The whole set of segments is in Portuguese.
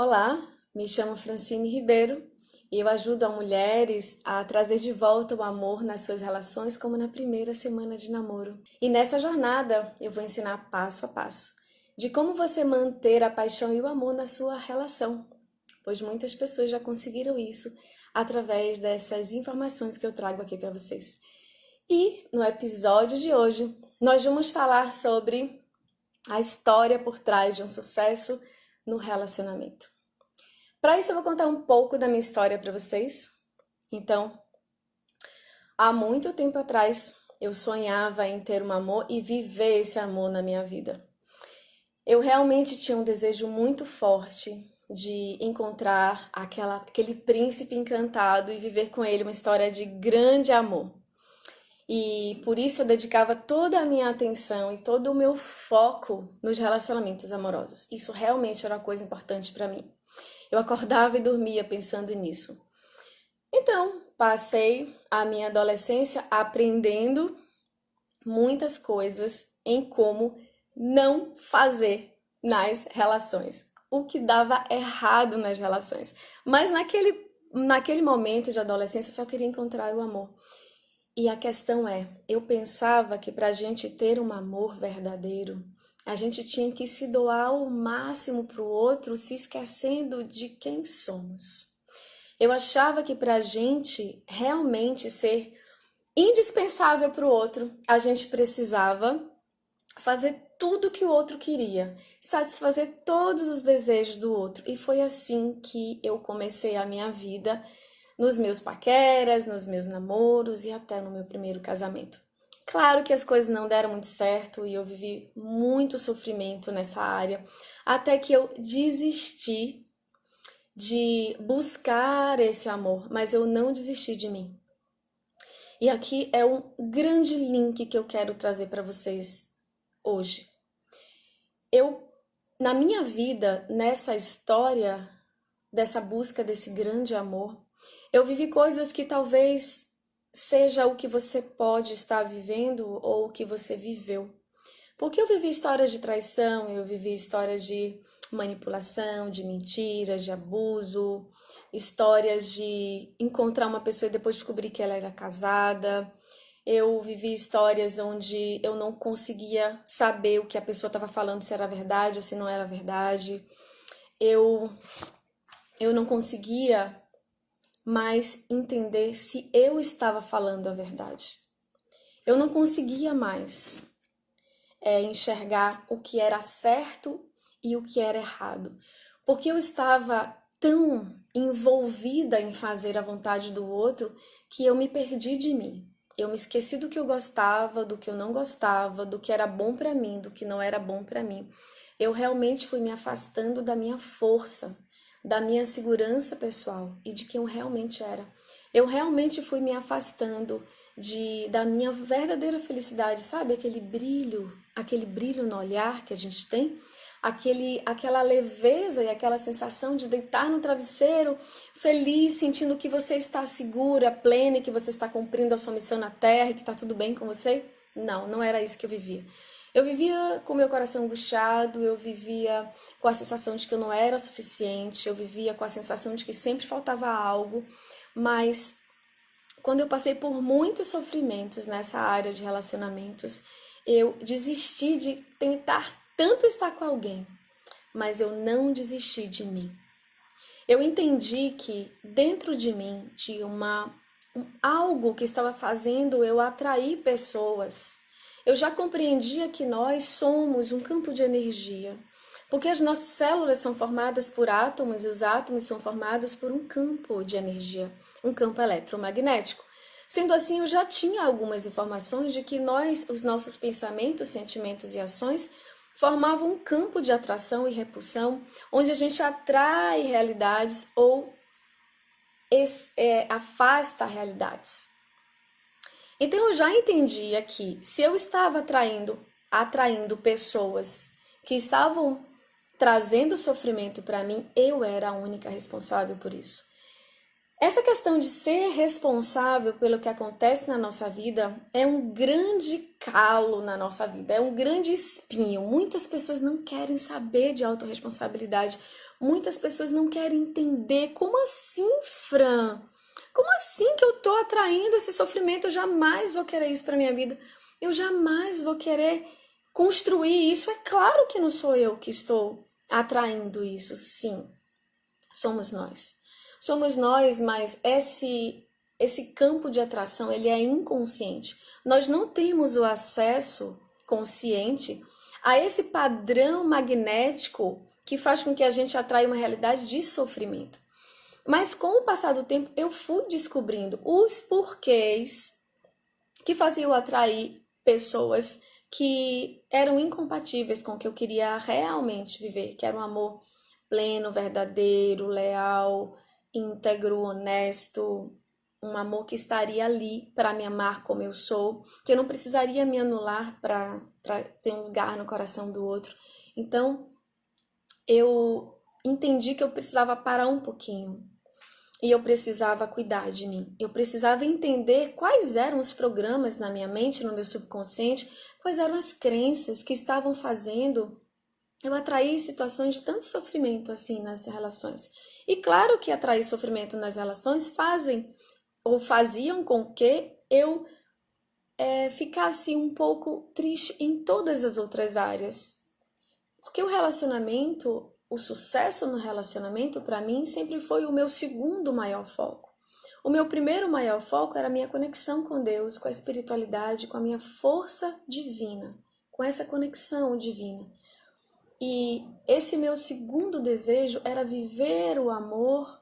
Olá, me chamo Francine Ribeiro e eu ajudo a mulheres a trazer de volta o amor nas suas relações como na primeira semana de namoro. E nessa jornada eu vou ensinar passo a passo de como você manter a paixão e o amor na sua relação, pois muitas pessoas já conseguiram isso através dessas informações que eu trago aqui para vocês. E no episódio de hoje nós vamos falar sobre a história por trás de um sucesso no relacionamento. Para isso, eu vou contar um pouco da minha história para vocês. Então, há muito tempo atrás, eu sonhava em ter um amor e viver esse amor na minha vida. Eu realmente tinha um desejo muito forte de encontrar aquele príncipe encantado e viver com ele uma história de grande amor. E por isso eu dedicava toda a minha atenção e todo o meu foco nos relacionamentos amorosos. Isso realmente era uma coisa importante para mim. Eu acordava e dormia pensando nisso. Então, passei a minha adolescência aprendendo muitas coisas em como não fazer nas relações. O que dava errado nas relações. Mas naquele momento de adolescência eu só queria encontrar o amor. E a questão é, eu pensava que para a gente ter um amor verdadeiro, a gente tinha que se doar ao máximo para o outro, se esquecendo de quem somos. Eu achava que para a gente realmente ser indispensável para o outro, a gente precisava fazer tudo que o outro queria, satisfazer todos os desejos do outro. E foi assim que eu comecei a minha vida nos meus paqueras, nos meus namoros e até no meu primeiro casamento. Claro que as coisas não deram muito certo e eu vivi muito sofrimento nessa área, até que eu desisti de buscar esse amor, mas eu não desisti de mim. E aqui é um grande link que eu quero trazer para vocês hoje. Na minha vida, nessa história dessa busca desse grande amor, eu vivi coisas que talvez seja o que você pode estar vivendo ou o que você viveu. Porque eu vivi histórias de traição, eu vivi histórias de manipulação, de mentiras, de abuso, histórias de encontrar uma pessoa e depois descobrir que ela era casada. Eu vivi histórias onde eu não conseguia saber o que a pessoa estava falando, se era verdade ou se não era verdade. Eu, eu não conseguia mais entender se eu estava falando a verdade. Eu não conseguia mais enxergar o que era certo e o que era errado, porque eu estava tão envolvida em fazer a vontade do outro que eu me perdi de mim. Eu me esqueci do que eu gostava, do que eu não gostava, do que era bom para mim, do que não era bom para mim. Eu realmente fui me afastando da minha força, da minha segurança pessoal e de quem eu realmente era. Eu realmente fui me afastando da minha verdadeira felicidade, sabe? Aquele brilho no olhar que a gente tem, aquela leveza e aquela sensação de deitar no travesseiro, feliz, sentindo que você está segura, plena, e que você está cumprindo a sua missão na Terra e que está tudo bem com você. Não, não era isso que eu vivia. Eu vivia com meu coração angustiado, eu vivia com a sensação de que eu não era suficiente, eu vivia com a sensação de que sempre faltava algo, mas quando eu passei por muitos sofrimentos nessa área de relacionamentos, eu desisti de tentar tanto estar com alguém, mas eu não desisti de mim. Eu entendi que dentro de mim tinha algo que estava fazendo eu atrair pessoas. Eu já compreendia que nós somos um campo de energia, porque as nossas células são formadas por átomos e os átomos são formados por um campo de energia, um campo eletromagnético. Sendo assim, eu já tinha algumas informações de que os nossos pensamentos, sentimentos e ações formavam um campo de atração e repulsão, onde a gente atrai realidades ou afasta realidades. Então eu já entendia que se eu estava atraindo pessoas que estavam trazendo sofrimento para mim, eu era a única responsável por isso. Essa questão de ser responsável pelo que acontece na nossa vida é um grande calo na nossa vida, é um grande espinho. Muitas pessoas não querem saber de autorresponsabilidade Muitas pessoas não querem entender. Como assim, Fran? Como assim que eu tô atraindo esse sofrimento? Eu jamais vou querer isso para minha vida. Eu jamais vou querer construir isso. É claro que não sou eu que estou atraindo isso, sim. Somos nós. Somos nós, mas esse campo de atração, ele é inconsciente. Nós não temos o acesso consciente a esse padrão magnético que faz com que a gente atraia uma realidade de sofrimento. Mas com o passar do tempo, eu fui descobrindo os porquês que faziam atrair pessoas que eram incompatíveis com o que eu queria realmente viver, que era um amor pleno, verdadeiro, leal, íntegro, honesto, um amor que estaria ali para me amar como eu sou, que eu não precisaria me anular para ter um lugar no coração do outro. Então, eu entendi que eu precisava parar um pouquinho e eu precisava cuidar de mim. Eu precisava entender quais eram os programas na minha mente, no meu subconsciente, quais eram as crenças que estavam fazendo eu atrair situações de tanto sofrimento assim nas relações. E claro que atrair sofrimento nas relações fazem ou faziam com que eu ficasse um pouco triste em todas as outras áreas. Porque o relacionamento, o sucesso no relacionamento, para mim, sempre foi o meu segundo maior foco. O meu primeiro maior foco era a minha conexão com Deus, com a espiritualidade, com a minha força divina, com essa conexão divina. E esse meu segundo desejo era viver o amor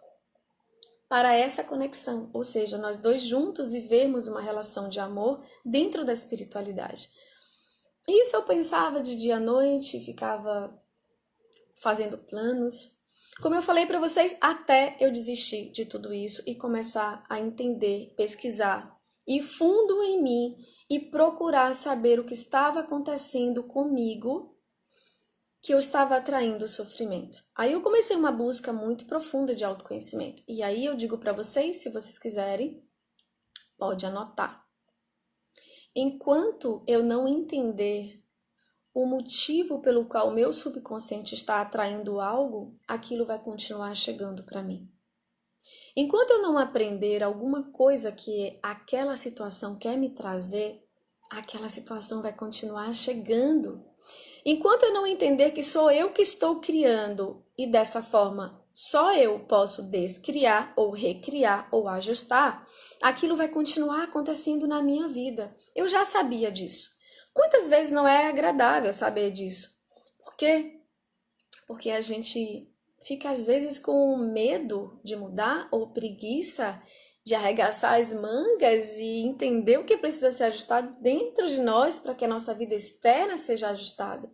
para essa conexão, ou seja, nós dois juntos vivermos uma relação de amor dentro da espiritualidade. Isso eu pensava de dia à noite, ficava fazendo planos. Como eu falei para vocês, até eu desistir de tudo isso e começar a entender, pesquisar, ir fundo em mim e procurar saber o que estava acontecendo comigo, que eu estava atraindo o sofrimento. Aí eu comecei uma busca muito profunda de autoconhecimento. E aí eu digo para vocês, se vocês quiserem, pode anotar. Enquanto eu não entender o motivo pelo qual o meu subconsciente está atraindo algo, aquilo vai continuar chegando para mim. Enquanto eu não aprender alguma coisa que aquela situação quer me trazer, aquela situação vai continuar chegando. Enquanto eu não entender que sou eu que estou criando e dessa forma só eu posso descriar ou recriar ou ajustar, aquilo vai continuar acontecendo na minha vida. Eu já sabia disso. Muitas vezes não é agradável saber disso. Por quê? Porque a gente fica às vezes com medo de mudar ou preguiça de arregaçar as mangas e entender o que precisa ser ajustado dentro de nós para que a nossa vida externa seja ajustada.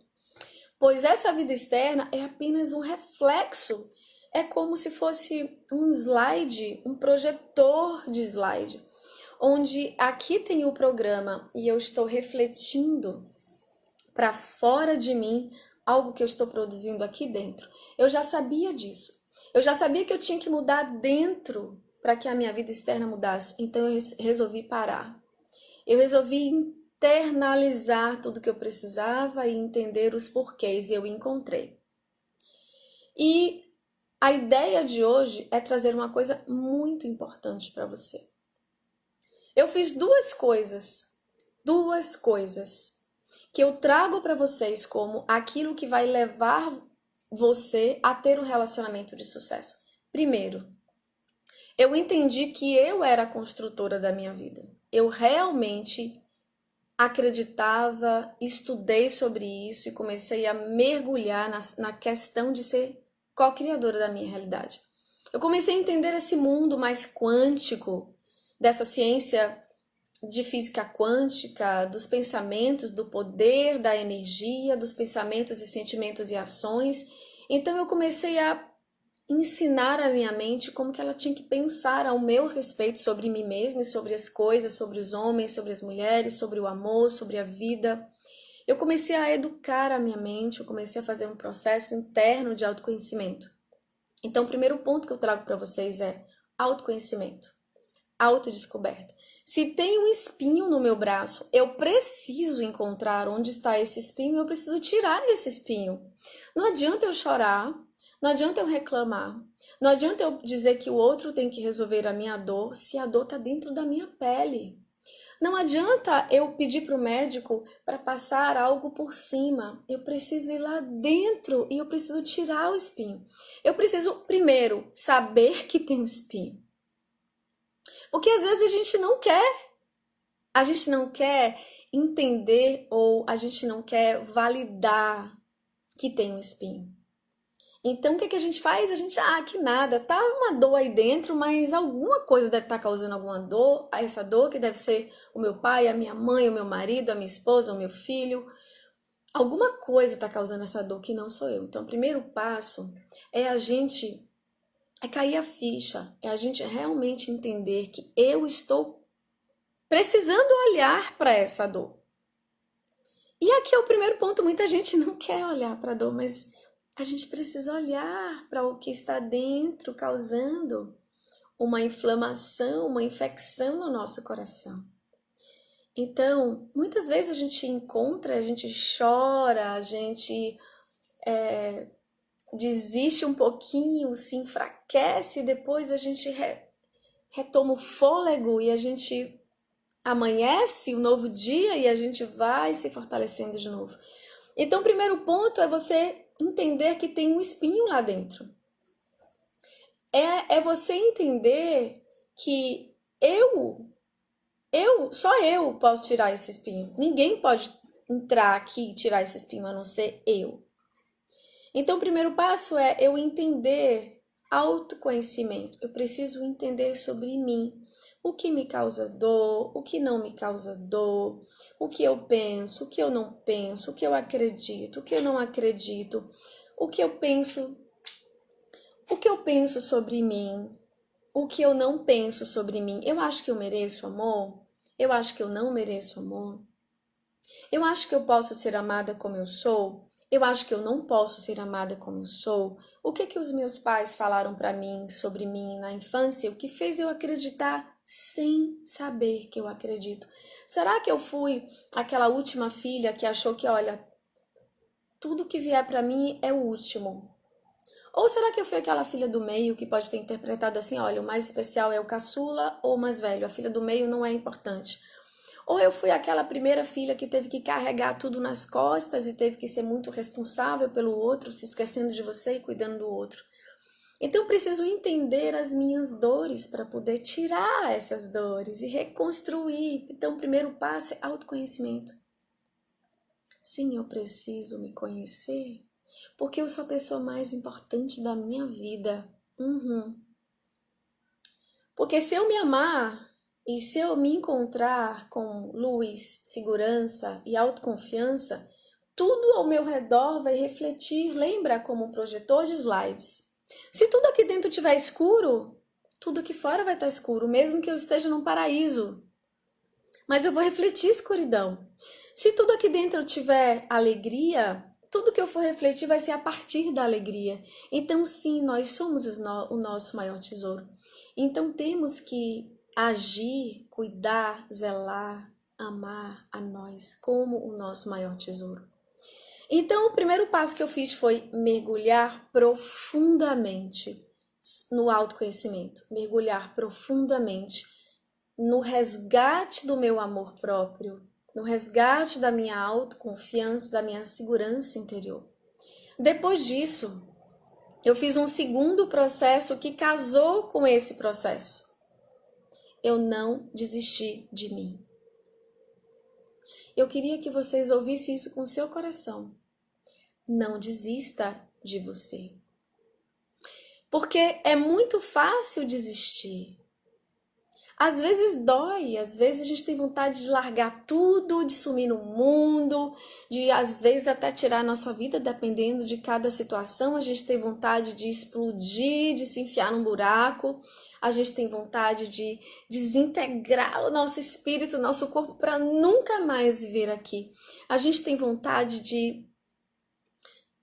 Pois essa vida externa é apenas um reflexo. É como se fosse um slide, um projetor de slide, onde aqui tem o programa e eu estou refletindo para fora de mim algo que eu estou produzindo aqui dentro. Eu já sabia disso. Eu já sabia que eu tinha que mudar dentro para que a minha vida externa mudasse. Então eu resolvi parar. Eu resolvi internalizar tudo que eu precisava e entender os porquês, e eu encontrei. E a ideia de hoje é trazer uma coisa muito importante para você. Eu fiz duas coisas que eu trago para vocês como aquilo que vai levar você a ter um relacionamento de sucesso. Primeiro, eu entendi que eu era a construtora da minha vida. Eu realmente acreditava, estudei sobre isso e comecei a mergulhar na questão de ser co-criadora da minha realidade. Eu comecei a entender esse mundo mais quântico, dessa ciência de física quântica, dos pensamentos, do poder, da energia, dos pensamentos e sentimentos e ações. Então eu comecei a ensinar a minha mente como que ela tinha que pensar ao meu respeito sobre mim mesma e sobre as coisas, sobre os homens, sobre as mulheres, sobre o amor, sobre a vida. Eu comecei a educar a minha mente, eu comecei a fazer um processo interno de autoconhecimento. Então, o primeiro ponto que eu trago para vocês é autoconhecimento, autodescoberta. Se tem um espinho no meu braço, eu preciso encontrar onde está esse espinho, eu preciso tirar esse espinho. Não adianta eu chorar, Não adianta eu reclamar. Não adianta eu dizer que o outro tem que resolver a minha dor se a dor está dentro da minha pele. Não adianta eu pedir para o médico para passar algo por cima. Eu preciso ir lá dentro e eu preciso tirar o espinho. Eu preciso, primeiro, saber que tem um espinho. Porque às vezes a gente não quer. A gente não quer entender ou a gente não quer validar que tem um espinho. Então, o que a gente faz? A gente, que nada, tá uma dor aí dentro, mas alguma coisa deve estar causando alguma dor, essa dor que deve ser o meu pai, a minha mãe, o meu marido, a minha esposa, o meu filho. Alguma coisa está causando essa dor que não sou eu. Então, o primeiro passo é cair a ficha, é a gente realmente entender que eu estou precisando olhar para essa dor. E aqui é o primeiro ponto, muita gente não quer olhar para a dor, mas a gente precisa olhar para o que está dentro, causando uma inflamação, uma infecção no nosso coração. Então, muitas vezes a gente encontra, a gente chora, a gente desiste um pouquinho, se enfraquece, e depois a gente retoma o fôlego e a gente amanhece um novo dia e a gente vai se fortalecendo de novo. Então, o primeiro ponto é você entender que tem um espinho lá dentro. É você entender que só eu posso tirar esse espinho. Ninguém pode entrar aqui e tirar esse espinho a não ser eu. Então, o primeiro passo é eu entender autoconhecimento. Eu preciso entender sobre mim. O que me causa dor, o que não me causa dor, o que eu penso, o que eu não penso, o que eu acredito, o que eu não acredito, o que eu penso sobre mim, o que eu não penso sobre mim. Eu acho que eu mereço amor? Eu acho que eu não mereço amor? Eu acho que eu posso ser amada como eu sou? Eu acho que eu não posso ser amada como eu sou. O que os meus pais falaram para mim sobre mim na infância? O que fez eu acreditar sem saber que eu acredito? Será que eu fui aquela última filha que achou que, olha, tudo que vier para mim é o último? Ou será que eu fui aquela filha do meio que pode ter interpretado assim, olha, o mais especial é o caçula ou o mais velho, a filha do meio não é importante? Ou eu fui aquela primeira filha que teve que carregar tudo nas costas e teve que ser muito responsável pelo outro, se esquecendo de você e cuidando do outro. Então eu preciso entender as minhas dores para poder tirar essas dores e reconstruir. Então o primeiro passo é autoconhecimento. Sim, eu preciso me conhecer, porque eu sou a pessoa mais importante da minha vida. Porque se eu me amar, e se eu me encontrar com luz, segurança e autoconfiança, tudo ao meu redor vai refletir, lembra como um projetor de slides. Se tudo aqui dentro estiver escuro, tudo aqui fora vai estar escuro, mesmo que eu esteja num paraíso. Mas eu vou refletir escuridão. Se tudo aqui dentro tiver alegria, tudo que eu for refletir vai ser a partir da alegria. Então, sim, nós somos o nosso maior tesouro. Então, temos que agir, cuidar, zelar, amar a nós como o nosso maior tesouro. Então, o primeiro passo que eu fiz foi mergulhar profundamente no autoconhecimento, mergulhar profundamente no resgate do meu amor próprio, no resgate da minha autoconfiança, da minha segurança interior. Depois disso, eu fiz um segundo processo que casou com esse processo. Eu não desisti de mim. Eu queria que vocês ouvissem isso com o seu coração. Não desista de você. Porque é muito fácil desistir. Às vezes dói, às vezes a gente tem vontade de largar tudo, de sumir no mundo, de às vezes até tirar a nossa vida, dependendo de cada situação. A gente tem vontade de explodir, de se enfiar num buraco. A gente tem vontade de desintegrar o nosso espírito, o nosso corpo, para nunca mais viver aqui. A gente tem vontade de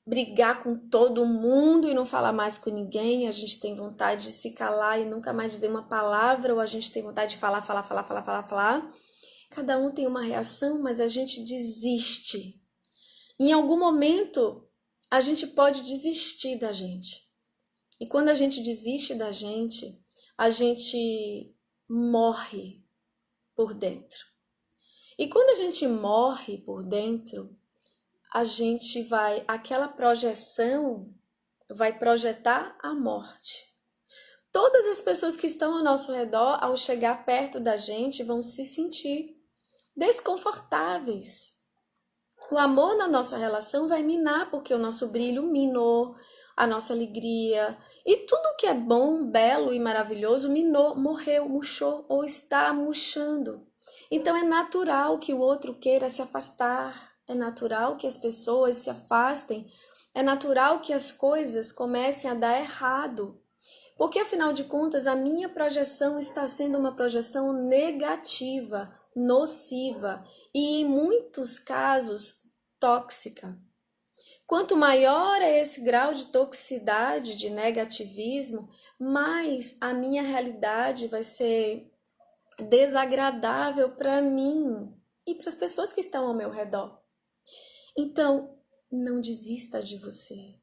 brigar com todo mundo e não falar mais com ninguém, a gente tem vontade de se calar e nunca mais dizer uma palavra, ou a gente tem vontade de falar. Cada um tem uma reação, mas a gente desiste. Em algum momento, a gente pode desistir da gente. E quando a gente desiste da gente, a gente morre por dentro. E quando a gente morre por dentro, a gente vai, aquela projeção vai projetar a morte. Todas as pessoas que estão ao nosso redor, ao chegar perto da gente, vão se sentir desconfortáveis. O amor na nossa relação vai minar, porque o nosso brilho minou, a nossa alegria. E tudo que é bom, belo e maravilhoso minou, morreu, murchou ou está murchando. Então é natural que o outro queira se afastar, é natural que as pessoas se afastem, é natural que as coisas comecem a dar errado. Porque, afinal de contas, a minha projeção está sendo uma projeção negativa, nociva e, em muitos casos, tóxica. Quanto maior é esse grau de toxicidade, de negativismo, mais a minha realidade vai ser desagradável para mim e para as pessoas que estão ao meu redor. Então, não desista de você.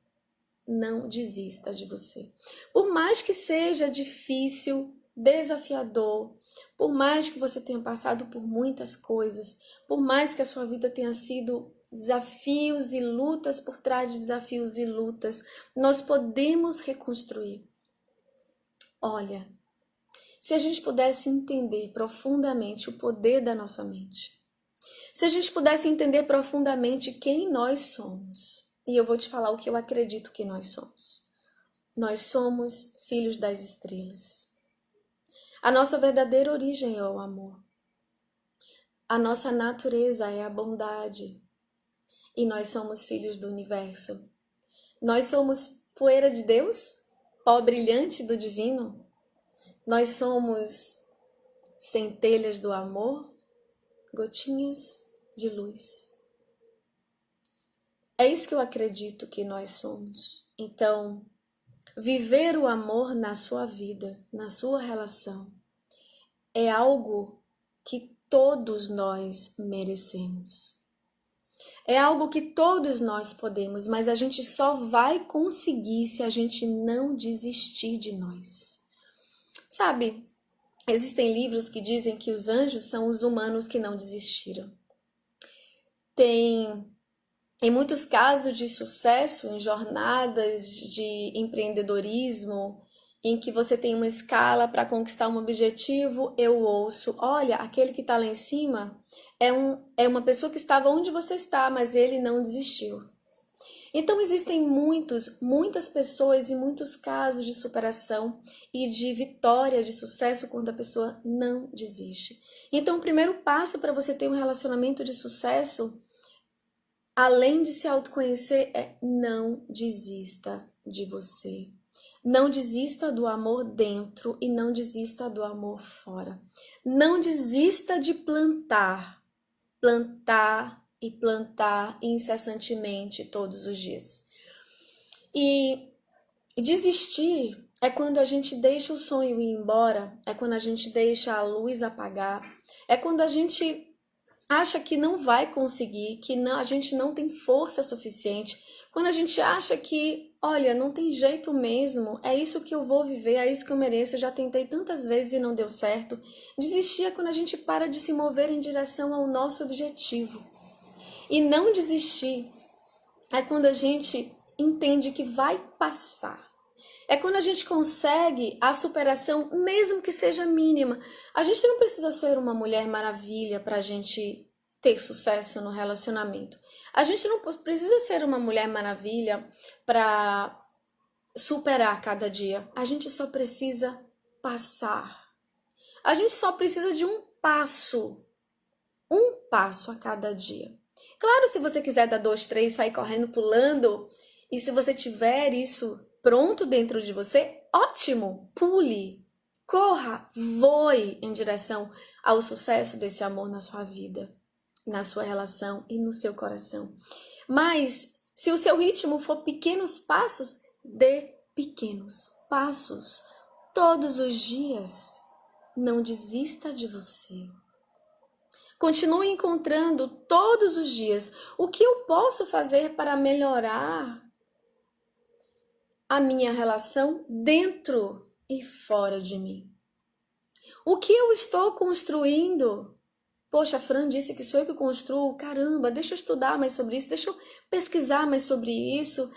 Não desista de você. Por mais que seja difícil, desafiador, por mais que você tenha passado por muitas coisas, por mais que a sua vida tenha sido desafios e lutas por trás de desafios e lutas, nós podemos reconstruir. Olha, se a gente pudesse entender profundamente o poder da nossa mente, se a gente pudesse entender profundamente quem nós somos, e eu vou te falar o que eu acredito que nós somos. Nós somos filhos das estrelas. A nossa verdadeira origem é o amor. A nossa natureza é a bondade. E nós somos filhos do universo. Nós somos poeira de Deus, pó brilhante do divino. Nós somos centelhas do amor, gotinhas de luz. É isso que eu acredito que nós somos. Então, viver o amor na sua vida, na sua relação, é algo que todos nós merecemos. É algo que todos nós podemos, mas a gente só vai conseguir se a gente não desistir de nós. Sabe, existem livros que dizem que os anjos são os humanos que não desistiram. Em muitos casos de sucesso, em jornadas de empreendedorismo, em que você tem uma escala para conquistar um objetivo, eu ouço, olha, aquele que está lá em cima é uma pessoa que estava onde você está, mas ele não desistiu. Então existem muitas pessoas e muitos casos de superação e de vitória, de sucesso quando a pessoa não desiste. Então o primeiro passo para você ter um relacionamento de sucesso, além de se autoconhecer, é não desista de você. Não desista do amor dentro e não desista do amor fora. Não desista de plantar e plantar incessantemente todos os dias. E desistir é quando a gente deixa o sonho ir embora, é quando a gente deixa a luz apagar, é quando a gente acha que não vai conseguir, que não, a gente não tem força suficiente, quando a gente acha que, olha, não tem jeito mesmo, é isso que eu vou viver, é isso que eu mereço, eu já tentei tantas vezes e não deu certo. Desistir é quando a gente para de se mover em direção ao nosso objetivo. E não desistir é quando a gente entende que vai passar. É quando a gente consegue a superação, mesmo que seja mínima. A gente não precisa ser uma mulher maravilha para a gente ter sucesso no relacionamento. A gente não precisa ser uma mulher maravilha para superar cada dia. A gente só precisa passar. A gente só precisa de um passo a cada dia. Claro, se você quiser dar 2, 3, sair correndo, pulando, e se você tiver isso pronto dentro de você, ótimo, pule, corra, voe em direção ao sucesso desse amor na sua vida, na sua relação e no seu coração. Mas se o seu ritmo for pequenos passos, dê pequenos passos todos os dias. Não desista de você. Continue encontrando todos os dias o que eu posso fazer para melhorar a minha relação dentro e fora de mim. O que eu estou construindo? Poxa, a Fran disse que sou eu que construo. Caramba, deixa eu estudar mais sobre isso, deixa eu pesquisar mais sobre isso,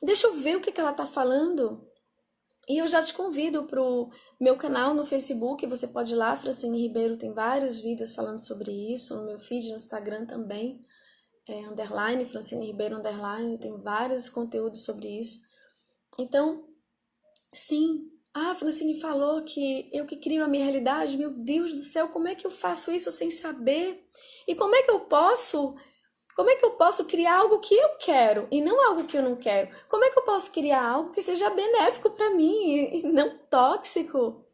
deixa eu ver o que ela está falando. E eu já te convido para o meu canal no Facebook, você pode ir lá, Francine Ribeiro, tem vários vídeos falando sobre isso, no meu feed, no Instagram também, underline, Francine Ribeiro, underline, tem vários conteúdos sobre isso. Então, sim, a Francine falou que eu que crio a minha realidade, meu Deus do céu, como é que eu faço isso sem saber? E como é que eu posso criar algo que eu quero e não algo que eu não quero? Como é que eu posso criar algo que seja benéfico para mim e não tóxico?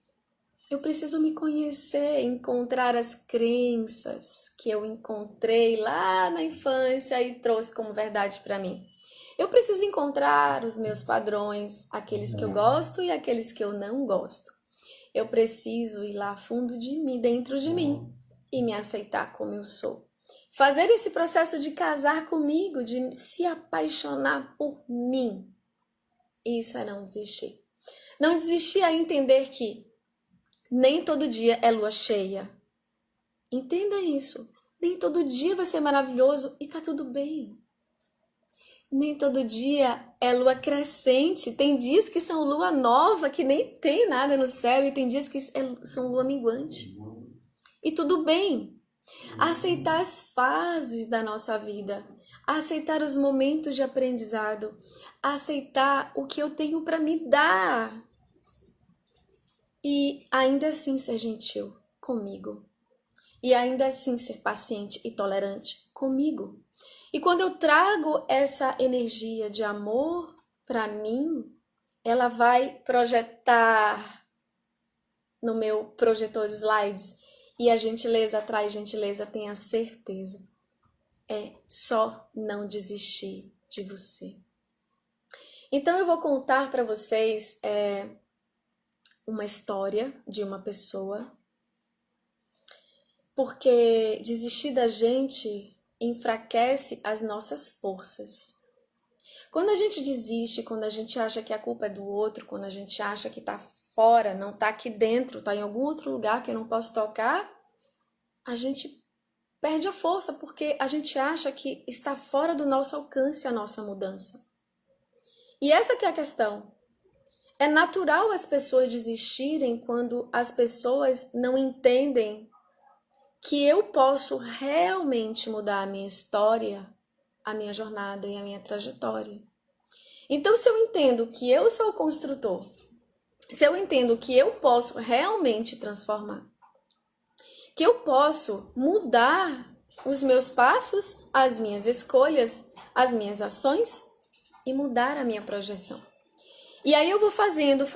Eu preciso me conhecer, encontrar as crenças que eu encontrei lá na infância e trouxe como verdade para mim. Eu preciso encontrar os meus padrões, aqueles que eu gosto e aqueles que eu não gosto. Eu preciso ir lá fundo de mim, dentro de mim, e me aceitar como eu sou. Fazer esse processo de casar comigo, de se apaixonar por mim. Isso é não desistir. Não desistir é entender que nem todo dia é lua cheia. Entenda isso. Nem todo dia vai ser maravilhoso e tá tudo bem. Nem todo dia é lua crescente. Tem dias que são lua nova, que nem tem nada no céu, e tem dias que são lua minguante. E tudo bem. Aceitar as fases da nossa vida, aceitar os momentos de aprendizado, aceitar o que eu tenho para me dar. E ainda assim ser gentil comigo. E ainda assim ser paciente e tolerante comigo. E quando eu trago essa energia de amor para mim, ela vai projetar no meu projetor de slides. E a gentileza atrai gentileza, tenha certeza. É só não desistir de você. Então eu vou contar para vocês uma história de uma pessoa, porque desistir da gente enfraquece as nossas forças. Quando a gente desiste, quando a gente acha que a culpa é do outro, quando a gente acha que tá fora, não tá aqui dentro, tá em algum outro lugar que eu não posso tocar, a gente perde a força, porque a gente acha que está fora do nosso alcance a nossa mudança. E essa que é a questão. É natural as pessoas desistirem quando as pessoas não entendem que eu posso realmente mudar a minha história, a minha jornada e a minha trajetória. Então, se eu entendo que eu sou o construtor, se eu entendo que eu posso realmente transformar, que eu posso mudar os meus passos, as minhas escolhas, as minhas ações e mudar a minha projeção. E aí eu vou fazendo.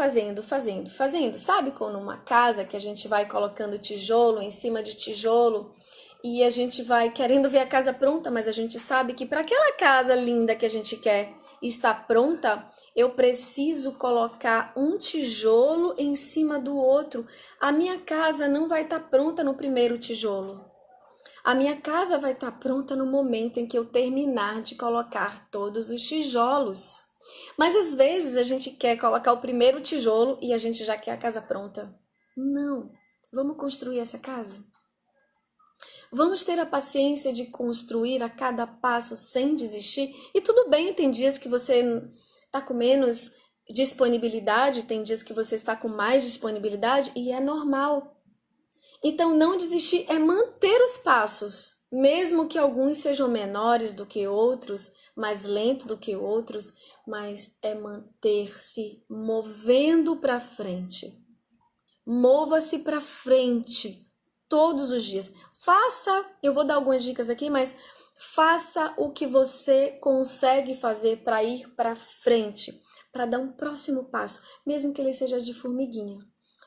Sabe quando uma casa que a gente vai colocando tijolo em cima de tijolo e a gente vai querendo ver a casa pronta, mas a gente sabe que para aquela casa linda que a gente quer estar pronta, eu preciso colocar um tijolo em cima do outro. A minha casa não vai estar pronta no primeiro tijolo. A minha casa vai estar pronta no momento em que eu terminar de colocar todos os tijolos. Mas às vezes a gente quer colocar o primeiro tijolo e a gente já quer a casa pronta. Não, vamos construir essa casa. Vamos ter a paciência de construir a cada passo sem desistir. E tudo bem, tem dias que você está com menos disponibilidade, tem dias que você está com mais disponibilidade e é normal. Então não desistir é manter os passos. Mesmo que alguns sejam menores do que outros, mais lento do que outros, mas é manter-se movendo para frente. Mova-se para frente todos os dias. Eu vou dar algumas dicas aqui, mas faça o que você consegue fazer para ir para frente, para dar um próximo passo, mesmo que ele seja de formiguinha.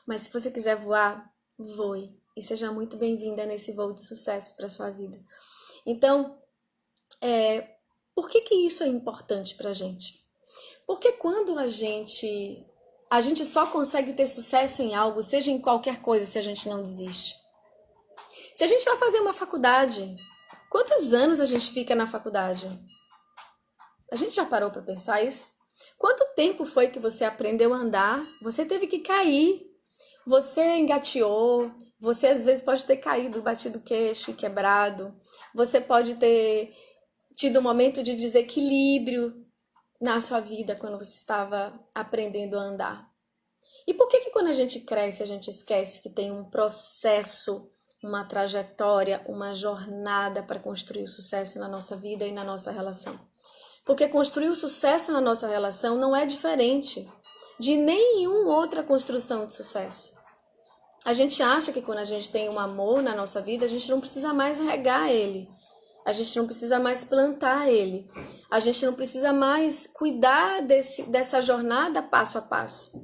Mas se você quiser voar, voe. E seja muito bem-vinda nesse voo de sucesso para sua vida. Então, por que isso é importante para a gente? Porque quando a gente só consegue ter sucesso em algo, seja em qualquer coisa, se a gente não desiste. Se a gente vai fazer uma faculdade, quantos anos a gente fica na faculdade? A gente já parou para pensar isso? Quanto tempo foi que você aprendeu a andar? Você teve que cair, você engateou, você às vezes pode ter caído, batido o queixo e quebrado, você pode ter tido um momento de desequilíbrio na sua vida quando você estava aprendendo a andar. E por que que quando a gente cresce, a gente esquece que tem um processo, uma trajetória, uma jornada para construir o sucesso na nossa vida e na nossa relação? Porque construir o sucesso na nossa relação não é diferente de nenhuma outra construção de sucesso. A gente acha que quando a gente tem um amor na nossa vida, a gente não precisa mais regar ele. A gente não precisa mais plantar ele. A gente não precisa mais cuidar dessa jornada passo a passo.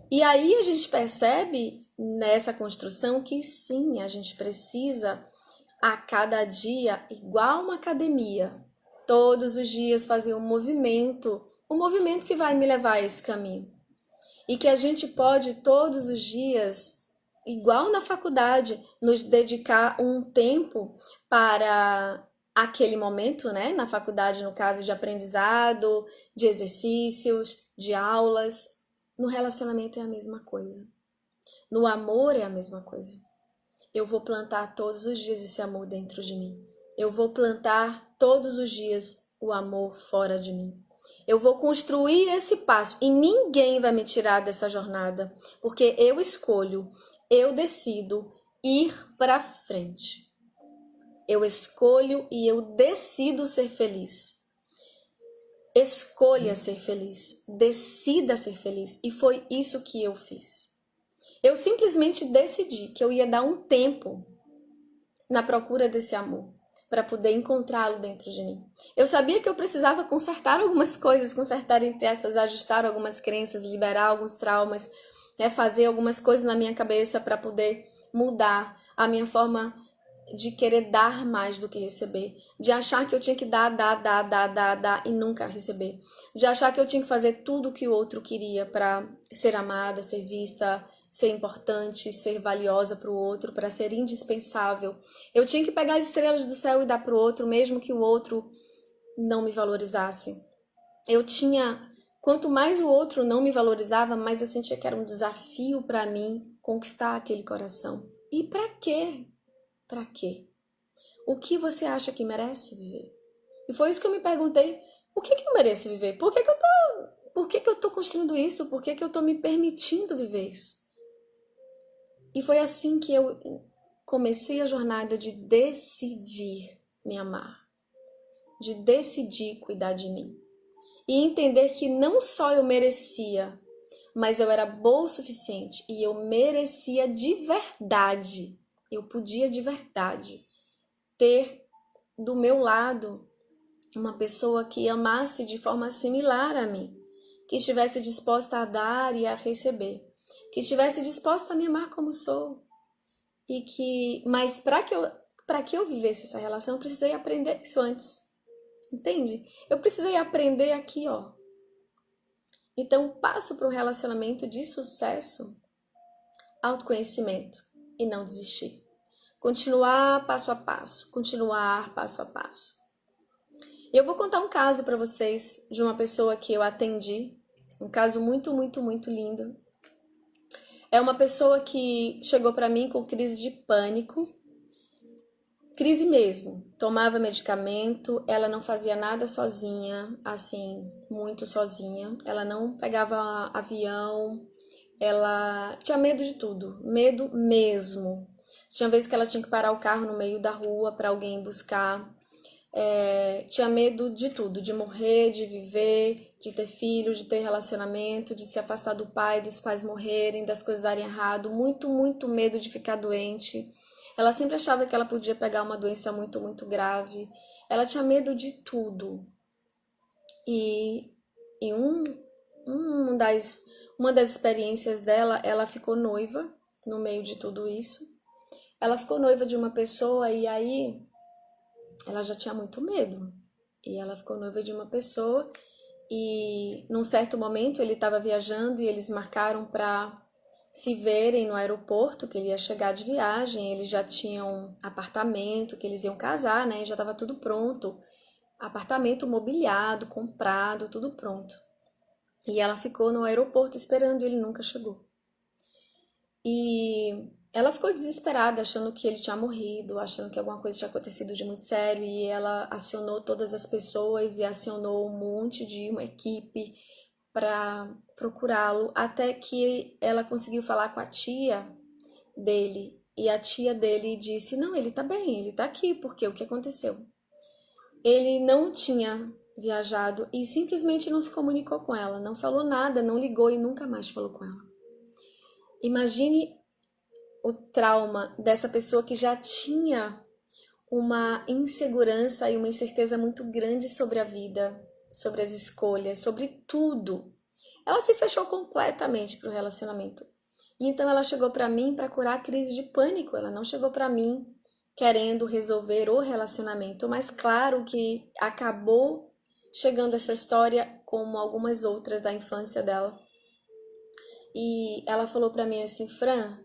E aí a gente percebe nessa construção que sim, a gente precisa a cada dia, igual uma academia, todos os dias fazer um movimento que vai me levar a esse caminho. E que a gente pode todos os dias, igual na faculdade, nos dedicar um tempo para aquele momento, né? Na faculdade, no caso de aprendizado, de exercícios, de aulas. No relacionamento é a mesma coisa. No amor é a mesma coisa. Eu vou plantar todos os dias esse amor dentro de mim. Eu vou plantar todos os dias o amor fora de mim. Eu vou construir esse passo e ninguém vai me tirar dessa jornada, porque eu escolho, eu decido ir para frente. Eu escolho e eu decido ser feliz. Escolha ser feliz, decida ser feliz. E foi isso que eu fiz. Eu simplesmente decidi que eu ia dar um tempo na procura desse amor, para poder encontrá-lo dentro de mim. Eu sabia que eu precisava consertar algumas coisas, consertar entre aspas, ajustar algumas crenças, liberar alguns traumas, fazer algumas coisas na minha cabeça para poder mudar a minha forma de querer dar mais do que receber, de achar que eu tinha que dar e nunca receber, de achar que eu tinha que fazer tudo o que o outro queria para ser amada, ser vista, ser importante, ser valiosa para o outro, para ser indispensável. Eu tinha que pegar as estrelas do céu e dar para o outro, mesmo que o outro não me valorizasse. Quanto mais o outro não me valorizava, mais eu sentia que era um desafio para mim conquistar aquele coração. E para quê? Para quê? O que você acha que merece viver? E foi isso que eu me perguntei. O que eu mereço viver? Por que eu tô construindo isso? Por que eu tô me permitindo viver isso? E foi assim que eu comecei a jornada de decidir me amar. De decidir cuidar de mim. E entender que não só eu merecia, mas eu era boa o suficiente e eu merecia de verdade. Eu podia de verdade ter do meu lado uma pessoa que amasse de forma similar a mim, que estivesse disposta a dar e a receber, que estivesse disposta a me amar como sou. Mas para que eu vivesse essa relação, eu precisei aprender isso antes. Entende? Eu precisei aprender aqui, ó. Então, passo para um relacionamento de sucesso, autoconhecimento e não desistir. Continuar passo a passo, continuar passo a passo. Eu vou contar um caso para vocês de uma pessoa que eu atendi, um caso muito, muito, muito lindo. É uma pessoa que chegou para mim com crise de pânico, crise mesmo. Tomava medicamento, ela não fazia nada sozinha, assim, muito sozinha. Ela não pegava avião, ela tinha medo de tudo, medo mesmo. Tinha vezes que ela tinha que parar o carro no meio da rua para alguém buscar. Tinha medo de tudo, de morrer, de viver, de ter filho, de ter relacionamento, de se afastar do pai, dos pais morrerem, das coisas darem errado. Muito, muito medo de ficar doente. Ela sempre achava que ela podia pegar uma doença muito, muito grave. Ela tinha medo de tudo. E uma das experiências dela, ela ficou noiva no meio de tudo isso. Ela ficou noiva de uma pessoa e aí ela já tinha muito medo. E ela ficou noiva de uma pessoa e num certo momento ele estava viajando e eles marcaram para se verem no aeroporto, que ele ia chegar de viagem, eles já tinham apartamento, que eles iam casar, né? Já estava tudo pronto. apartamento mobiliado, comprado, tudo pronto. E ela ficou no aeroporto esperando, ele nunca chegou. E ela ficou desesperada, achando que ele tinha morrido, achando que alguma coisa tinha acontecido de muito sério, e ela acionou todas as pessoas e acionou um monte de uma equipe para procurá-lo, até que ela conseguiu falar com a tia dele, e a tia dele disse: "Não, ele tá bem, ele tá aqui, porque o que aconteceu?" Ele não tinha viajado e simplesmente não se comunicou com ela, não falou nada, não ligou e nunca mais falou com ela. Imagine o trauma dessa pessoa que já tinha uma insegurança e uma incerteza muito grande sobre a vida, sobre as escolhas, sobre tudo. Ela se fechou completamente para o relacionamento. E então ela chegou para mim para curar a crise de pânico. Ela não chegou para mim querendo resolver o relacionamento, mas claro que acabou chegando essa história como algumas outras da infância dela. E ela falou para mim assim: "Fran,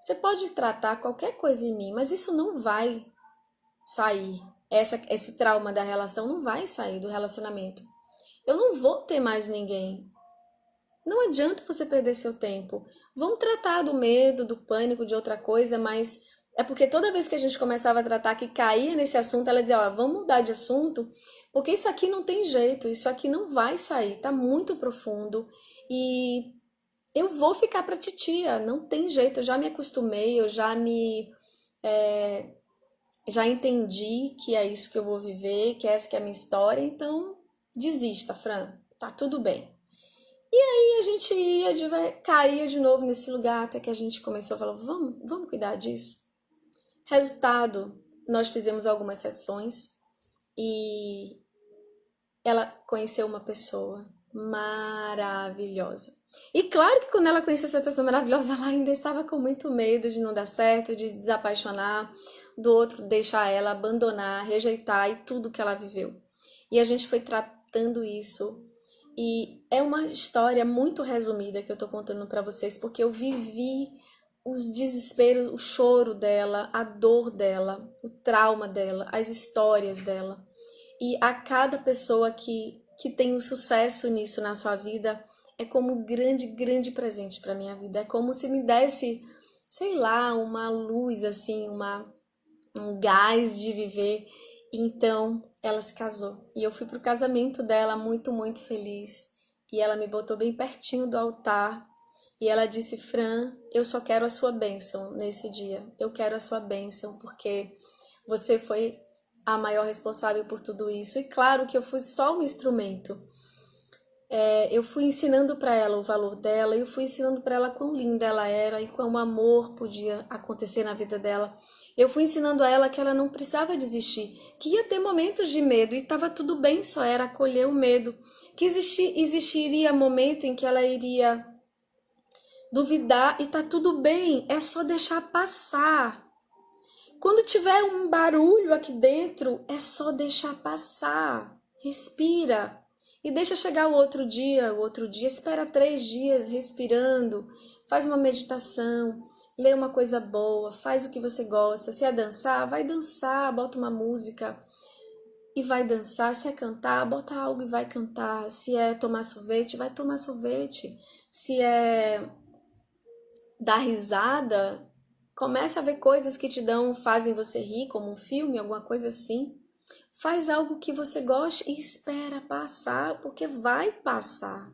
você pode tratar qualquer coisa em mim, mas isso não vai sair. Esse trauma da relação não vai sair do relacionamento. Eu não vou ter mais ninguém. Não adianta você perder seu tempo. Vamos tratar do medo, do pânico, de outra coisa, mas é porque toda vez que a gente começava a tratar que caía nesse assunto, ela dizia: ó, vamos mudar de assunto, porque isso aqui não tem jeito, isso aqui não vai sair, tá muito profundo e eu vou ficar pra titia, não tem jeito, eu já me acostumei, eu já entendi que é isso que eu vou viver, que essa que é a minha história, então desista, Fran, tá tudo bem." E a gente caía de novo nesse lugar até que a gente começou a falar: vamos cuidar disso. Resultado, nós fizemos algumas sessões e ela conheceu uma pessoa maravilhosa. E claro que quando ela conheceu essa pessoa maravilhosa, ela ainda estava com muito medo de não dar certo, de desapaixonar, do outro deixar ela, abandonar, rejeitar e tudo que ela viveu. E a gente foi tratando isso. E é uma história muito resumida que eu tô contando para vocês, porque eu vivi os desesperos, o choro dela, a dor dela, o trauma dela, as histórias dela. E a cada pessoa que tem um sucesso nisso na sua vida é como um grande, grande presente para minha vida. É como se me desse, sei lá, uma luz, assim, um gás de viver. Então, ela se casou. E eu fui pro casamento dela muito, muito feliz. E ela me botou bem pertinho do altar. E ela disse: "Fran, eu só quero a sua bênção nesse dia. Eu quero a sua bênção, porque você foi a maior responsável por tudo isso." E claro que eu fui só um instrumento. Eu fui ensinando para ela o valor dela, eu fui ensinando para ela quão linda ela era e quão amor podia acontecer na vida dela. Eu fui ensinando a ela que ela não precisava desistir, que ia ter momentos de medo e estava tudo bem, só era acolher o medo, que existiria momento em que ela iria duvidar e tá tudo bem, é só deixar passar. Quando tiver um barulho aqui dentro, é só deixar passar. Respira. E deixa chegar o outro dia. O outro dia, espera 3 dias respirando. Faz uma meditação. Lê uma coisa boa. Faz o que você gosta. Se é dançar, vai dançar. Bota uma música e vai dançar. Se é cantar, bota algo e vai cantar. Se é tomar sorvete, vai tomar sorvete. Se é dar risada, começa a ver coisas que fazem você rir, como um filme, alguma coisa assim. Faz algo que você goste e espera passar, porque vai passar.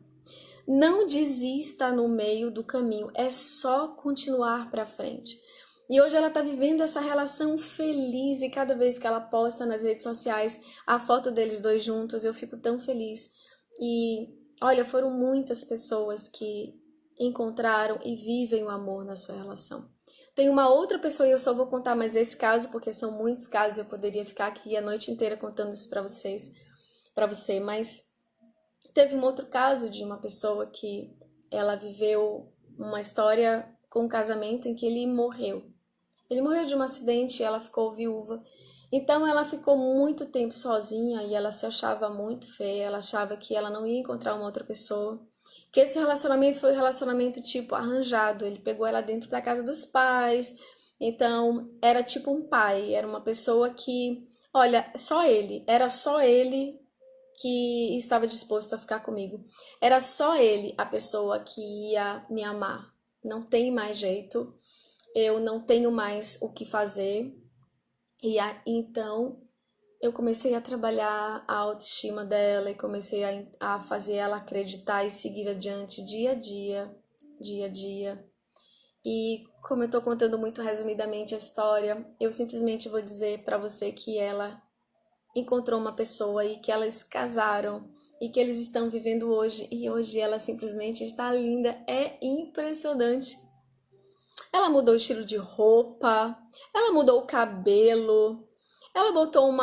Não desista no meio do caminho, é só continuar para frente. E hoje ela está vivendo essa relação feliz e cada vez que ela posta nas redes sociais a foto deles dois juntos, eu fico tão feliz. E olha, foram muitas pessoas que encontraram e vivem o amor na sua relação. Tem uma outra pessoa, e eu só vou contar mais esse caso, porque são muitos casos, eu poderia ficar aqui a noite inteira contando isso para você, mas teve um outro caso de uma pessoa que ela viveu uma história com um casamento em que ele morreu. Ele morreu de um acidente e ela ficou viúva. Então ela ficou muito tempo sozinha e ela se achava muito feia, ela achava que ela não ia encontrar uma outra pessoa. Que esse relacionamento foi um relacionamento tipo arranjado, ele pegou ela dentro da casa dos pais, então era tipo um pai, era uma pessoa que, Olha, era só ele que estava disposto a ficar comigo. Era só ele a pessoa que ia me amar. Não tem mais jeito, eu não tenho mais o que fazer. Então eu comecei a trabalhar a autoestima dela e comecei a fazer ela acreditar e seguir adiante dia a dia, dia a dia. E como eu tô contando muito resumidamente a história, eu simplesmente vou dizer para você que ela encontrou uma pessoa e que elas casaram e que eles estão vivendo hoje e hoje ela simplesmente está linda, é impressionante. Ela mudou o estilo de roupa, ela mudou o cabelo, ela botou um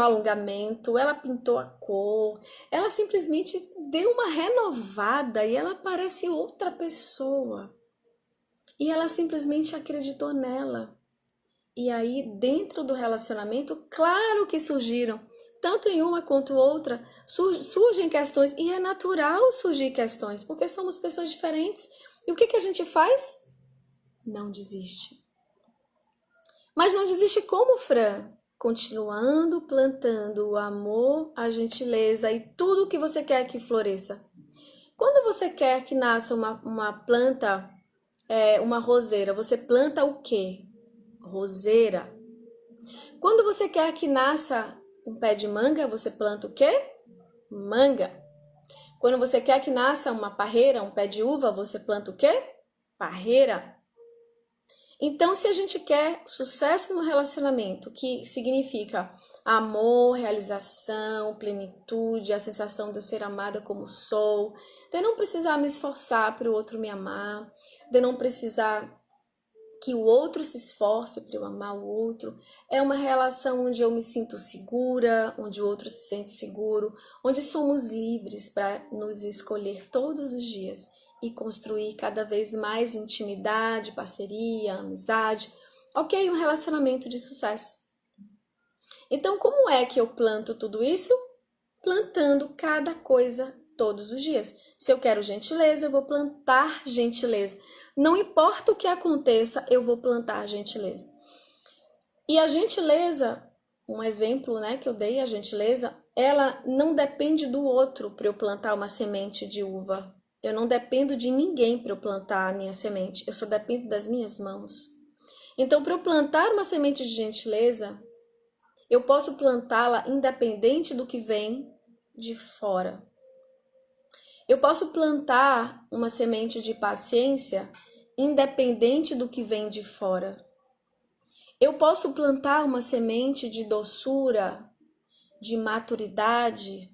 alongamento, ela pintou a cor, ela simplesmente deu uma renovada e ela parece outra pessoa. E ela simplesmente acreditou nela. E aí, dentro do relacionamento, claro que surgiram, tanto em uma quanto outra, surgem questões, e é natural surgir questões, porque somos pessoas diferentes. E o que a gente faz? Não desiste. Mas não desiste como, Fran? Continuando plantando o amor, a gentileza e tudo o que você quer que floresça. Quando você quer que nasça uma planta, uma roseira, você planta o quê? Roseira. Quando você quer que nasça um pé de manga, você planta o quê? Manga. Quando você quer que nasça uma parreira, um pé de uva, você planta o quê? Parreira. Então, se a gente quer sucesso no relacionamento, que significa amor, realização, plenitude, a sensação de eu ser amada como sou, de eu não precisar me esforçar para o outro me amar, de eu não precisar que o outro se esforce para eu amar o outro, é uma relação onde eu me sinto segura, onde o outro se sente seguro, onde somos livres para nos escolher todos os dias e construir cada vez mais intimidade, parceria, amizade, ok? Um relacionamento de sucesso. Então, como é que eu planto tudo isso? Plantando cada coisa todos os dias. Se eu quero gentileza, eu vou plantar gentileza. Não importa o que aconteça, eu vou plantar gentileza. E a gentileza, um exemplo, né, que eu dei, a gentileza, ela não depende do outro para eu plantar uma semente de uva. Eu não dependo de ninguém para eu plantar a minha semente. Eu só dependo das minhas mãos. Então, para eu plantar uma semente de gentileza, eu posso plantá-la independente do que vem de fora. Eu posso plantar uma semente de paciência independente do que vem de fora. Eu posso plantar uma semente de doçura, de maturidade,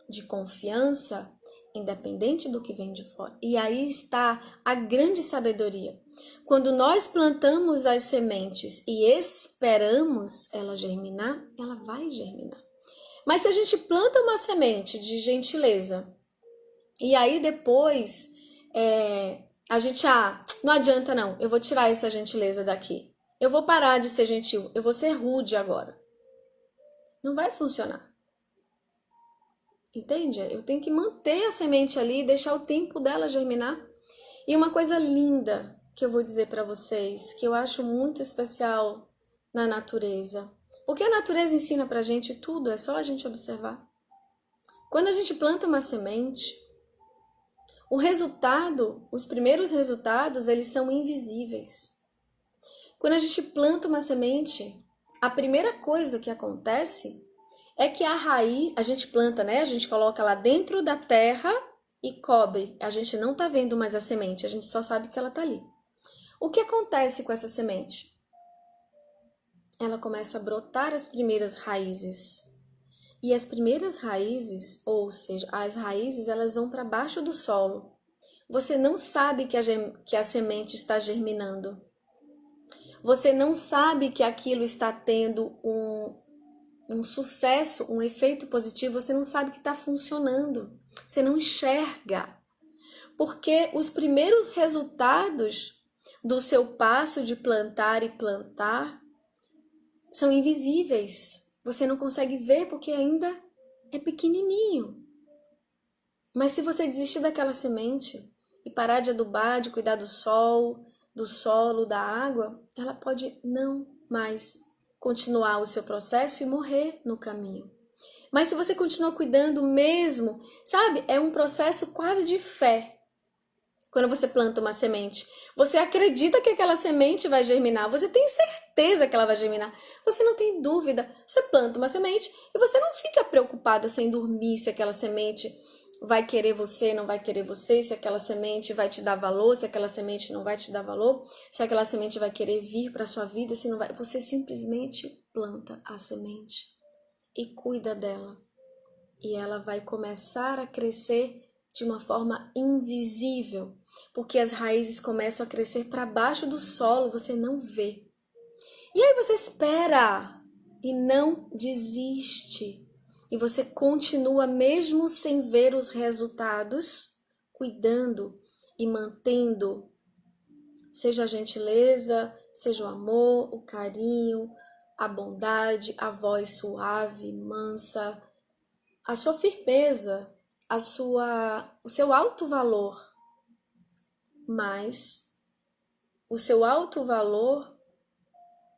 de confiança, independente do que vem de fora. E aí está a grande sabedoria. Quando nós plantamos as sementes e esperamos ela germinar, ela vai germinar. Mas se a gente planta uma semente de gentileza e aí depois a gente, não adianta não, eu vou tirar essa gentileza daqui. Eu vou parar de ser gentil, eu vou ser rude agora. Não vai funcionar. Entende? Eu tenho que manter a semente ali e deixar o tempo dela germinar. E uma coisa linda que eu vou dizer para vocês, que eu acho muito especial na natureza. Porque a natureza ensina pra gente tudo, é só a gente observar. Quando a gente planta uma semente, o resultado, os primeiros resultados, eles são invisíveis. Quando a gente planta uma semente, a primeira coisa que acontece é que a raiz, a gente planta, né? A gente coloca lá dentro da terra e cobre. A gente não tá vendo mais a semente, a gente só sabe que ela tá ali. O que acontece com essa semente? Ela começa a brotar as primeiras raízes. E as primeiras raízes, ou seja, as raízes, elas vão para baixo do solo. Você não sabe que a semente está germinando. Você não sabe que aquilo está tendo um sucesso, um efeito positivo. Você não sabe que está funcionando. Você não enxerga. Porque os primeiros resultados do seu passo de plantar e plantar são invisíveis. Você não consegue ver porque ainda é pequenininho. Mas se você desistir daquela semente e parar de adubar, de cuidar do sol, do solo, da água, ela pode não mais continuar o seu processo e morrer no caminho. Mas se você continua cuidando mesmo, sabe, é um processo quase de fé. Quando você planta uma semente, você acredita que aquela semente vai germinar, você tem certeza que ela vai germinar, você não tem dúvida. Você planta uma semente e você não fica preocupada sem dormir se aquela semente vai querer você, não vai querer você, se aquela semente vai te dar valor, se aquela semente não vai te dar valor, se aquela semente vai querer vir para sua vida, se não vai. Você simplesmente planta a semente e cuida dela. E ela vai começar a crescer de uma forma invisível, porque as raízes começam a crescer para baixo do solo, você não vê. E aí você espera e não desiste. E você continua mesmo sem ver os resultados, cuidando e mantendo, seja a gentileza, seja o amor, o carinho, a bondade, a voz suave, mansa, a sua firmeza, o seu alto valor. Mas o seu alto valor,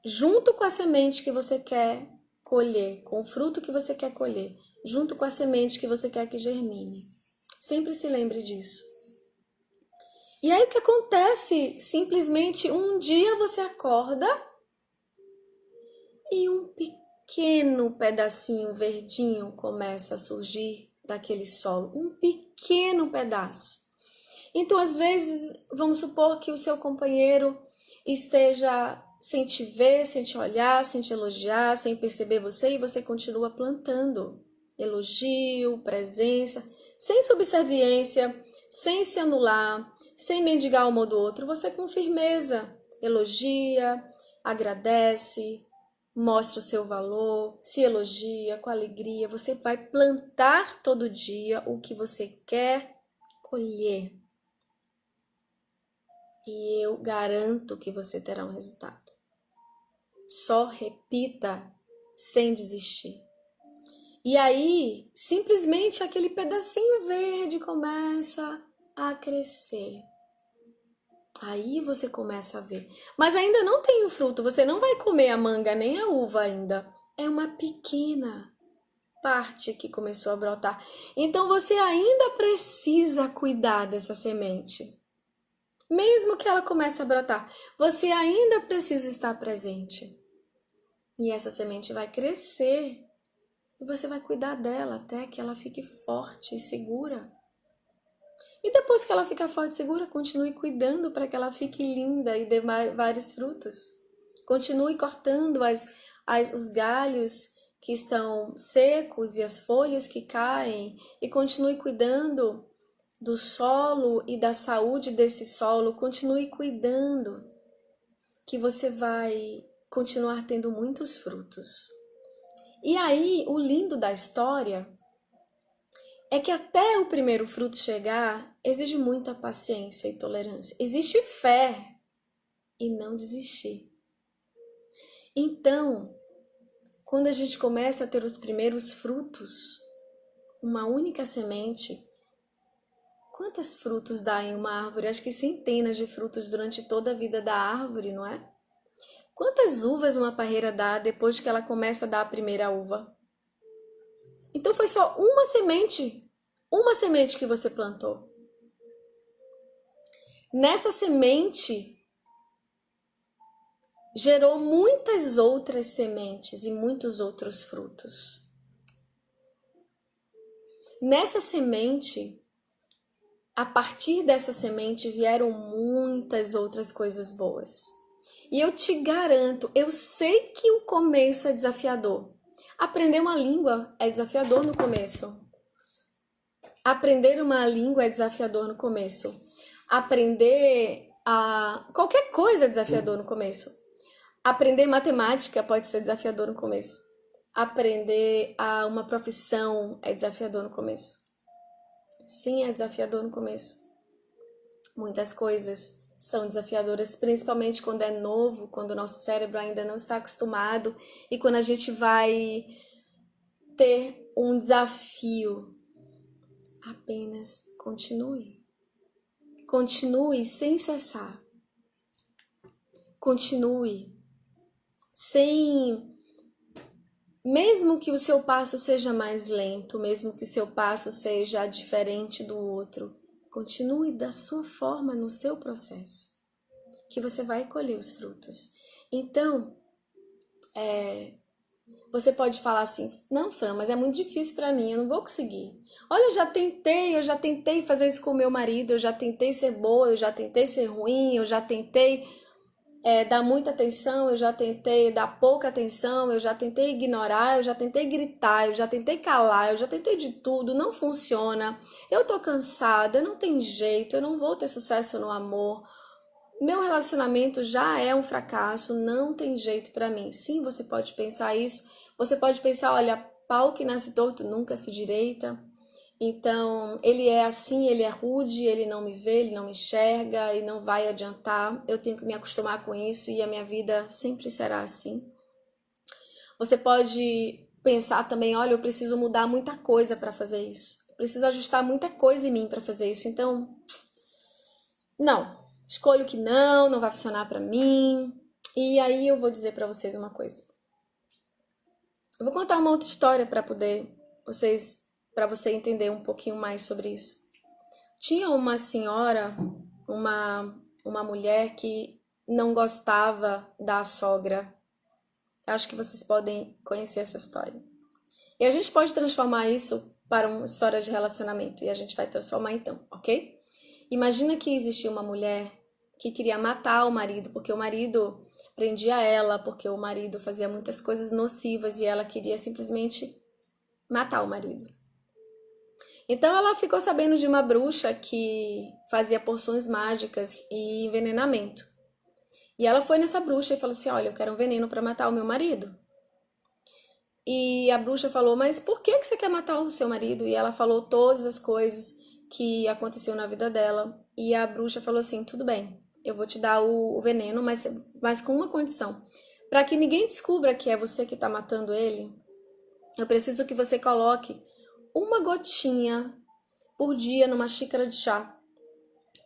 junto com a semente que você quer colher, com o fruto que você quer colher, junto com a semente que você quer que germine. Sempre se lembre disso. E aí o que acontece? Simplesmente um dia você acorda e um pequeno pedacinho verdinho começa a surgir daquele solo. Um pequeno pedaço. Então, às vezes, vamos supor que o seu companheiro esteja sem te ver, sem te olhar, sem te elogiar, sem perceber você e você continua plantando elogio, presença, sem subserviência, sem se anular, sem mendigar uma do outro. Você com firmeza elogia, agradece, mostra o seu valor, se elogia com alegria. Você vai plantar todo dia o que você quer colher. E eu garanto que você terá um resultado. Só repita sem desistir. E aí, simplesmente aquele pedacinho verde começa a crescer. Aí você começa a ver. Mas ainda não tem o fruto, você não vai comer a manga nem a uva ainda. É uma pequena parte que começou a brotar. Então você ainda precisa cuidar dessa semente. Mesmo que ela comece a brotar, você ainda precisa estar presente. E essa semente vai crescer. E você vai cuidar dela até que ela fique forte e segura. E depois que ela ficar forte e segura, continue cuidando para que ela fique linda e dê vários frutos. Continue cortando os galhos que estão secos e as folhas que caem. E continue cuidando do solo e da saúde desse solo. Continue cuidando, que você vai continuar tendo muitos frutos. E aí, o lindo da história é que até o primeiro fruto chegar, exige muita paciência e tolerância. Existe fé e não desistir. Então, quando a gente começa a ter os primeiros frutos, uma única semente, quantos frutos dá em uma árvore? Acho que centenas de frutos durante toda a vida da árvore, não é? Quantas uvas uma parreira dá depois que ela começa a dar a primeira uva? Então foi só uma semente que você plantou. Nessa semente gerou muitas outras sementes e muitos outros frutos. Nessa semente, a partir dessa semente vieram muitas outras coisas boas. E eu te garanto, eu sei que o começo é desafiador. Aprender uma língua é desafiador no começo. Aprender uma língua é desafiador no começo. Aprender qualquer coisa é desafiador no começo. Aprender matemática pode ser desafiador no começo. Aprender uma profissão é desafiador no começo. Sim, é desafiador no começo. Muitas coisas são desafiadoras, principalmente quando é novo, quando o nosso cérebro ainda não está acostumado e quando a gente vai ter um desafio. Apenas continue. Continue sem cessar. Continue sem mesmo que o seu passo seja mais lento, mesmo que o seu passo seja diferente do outro, continue da sua forma no seu processo, que você vai colher os frutos. Então, você pode falar assim, não, Fran, mas é muito difícil pra mim, eu não vou conseguir. Olha, eu já tentei fazer isso com o meu marido, eu já tentei ser boa, eu já tentei ser ruim, eu já tentei dar muita atenção, eu já tentei dar pouca atenção, eu já tentei ignorar, eu já tentei gritar, eu já tentei calar, eu já tentei de tudo, não funciona. Eu tô cansada, não tem jeito, eu não vou ter sucesso no amor. Meu relacionamento já é um fracasso, não tem jeito pra mim. Sim, você pode pensar isso. Você pode pensar, olha, pau que nasce torto nunca se direita. Então, ele é assim, ele é rude, ele não me vê, ele não me enxerga e não vai adiantar. Eu tenho que me acostumar com isso e a minha vida sempre será assim. Você pode pensar também, olha, eu preciso mudar muita coisa para fazer isso. Eu preciso ajustar muita coisa em mim para fazer isso. Então, não. Escolho que não vai funcionar para mim. E aí eu vou dizer para vocês uma coisa. Eu vou contar uma outra história para você entender um pouquinho mais sobre isso. Tinha uma senhora, uma mulher que não gostava da sogra. Acho que vocês podem conhecer essa história. E a gente pode transformar isso para uma história de relacionamento. E a gente vai transformar então, ok? Imagina que existia uma mulher que queria matar o marido, porque o marido prendia ela, porque o marido fazia muitas coisas nocivas e ela queria simplesmente matar o marido. Então ela ficou sabendo de uma bruxa que fazia poções mágicas e envenenamento. E ela foi nessa bruxa e falou assim, olha, eu quero um veneno para matar o meu marido. E a bruxa falou, mas por que você quer matar o seu marido? E ela falou todas as coisas que aconteceu na vida dela. E a bruxa falou assim, tudo bem, eu vou te dar o veneno, mas com uma condição. Para que ninguém descubra que é você que está matando ele, eu preciso que você coloque uma gotinha por dia numa xícara de chá.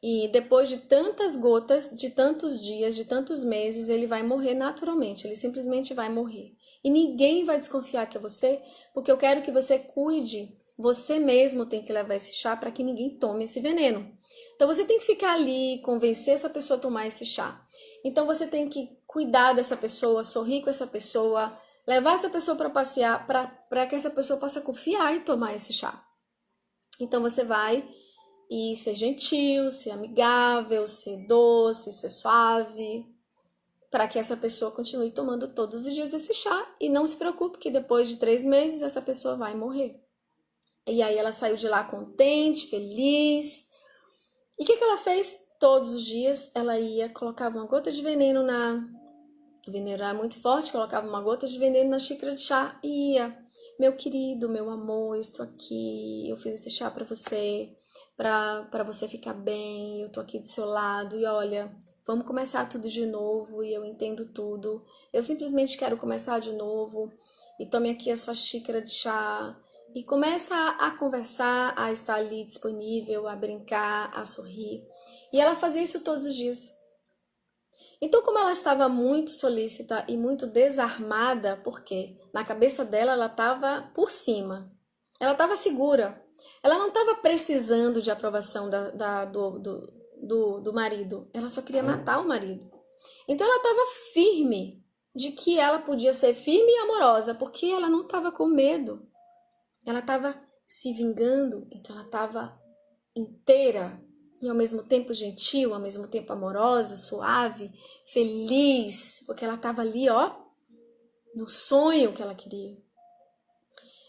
E depois de tantas gotas, de tantos dias, de tantos meses, ele vai morrer naturalmente. Ele simplesmente vai morrer. E ninguém vai desconfiar que é você, porque eu quero que você cuide. Você mesmo tem que levar esse chá para que ninguém tome esse veneno. Então você tem que ficar ali, convencer essa pessoa a tomar esse chá. Então você tem que cuidar dessa pessoa, sorrir com essa pessoa, levar essa pessoa para passear, para que essa pessoa possa confiar e tomar esse chá. Então você vai e ser gentil, ser amigável, ser doce, ser suave, para que essa pessoa continue tomando todos os dias esse chá e não se preocupe que depois de 3 meses essa pessoa vai morrer. E aí ela saiu de lá contente, feliz. E o que ela fez? Todos os dias ela ia, colocava uma gota de veneno o veneno era muito forte, colocava uma gota de veneno na xícara de chá e ia. Meu querido, meu amor, eu estou aqui, eu fiz esse chá para você, para você ficar bem, eu tô aqui do seu lado e olha, vamos começar tudo de novo e eu entendo tudo. Eu simplesmente quero começar de novo e tome aqui a sua xícara de chá e começa a conversar, a estar ali disponível, a brincar, a sorrir. E ela fazia isso todos os dias. Então, como ela estava muito solícita e muito desarmada, porque na cabeça dela ela estava por cima, ela estava segura, ela não estava precisando de aprovação do marido, ela só queria matar o marido. Então, ela estava firme de que ela podia ser firme e amorosa, porque ela não estava com medo, ela estava se vingando, então ela estava inteira e ao mesmo tempo gentil, ao mesmo tempo amorosa, suave, feliz, porque ela estava ali, ó, no sonho que ela queria.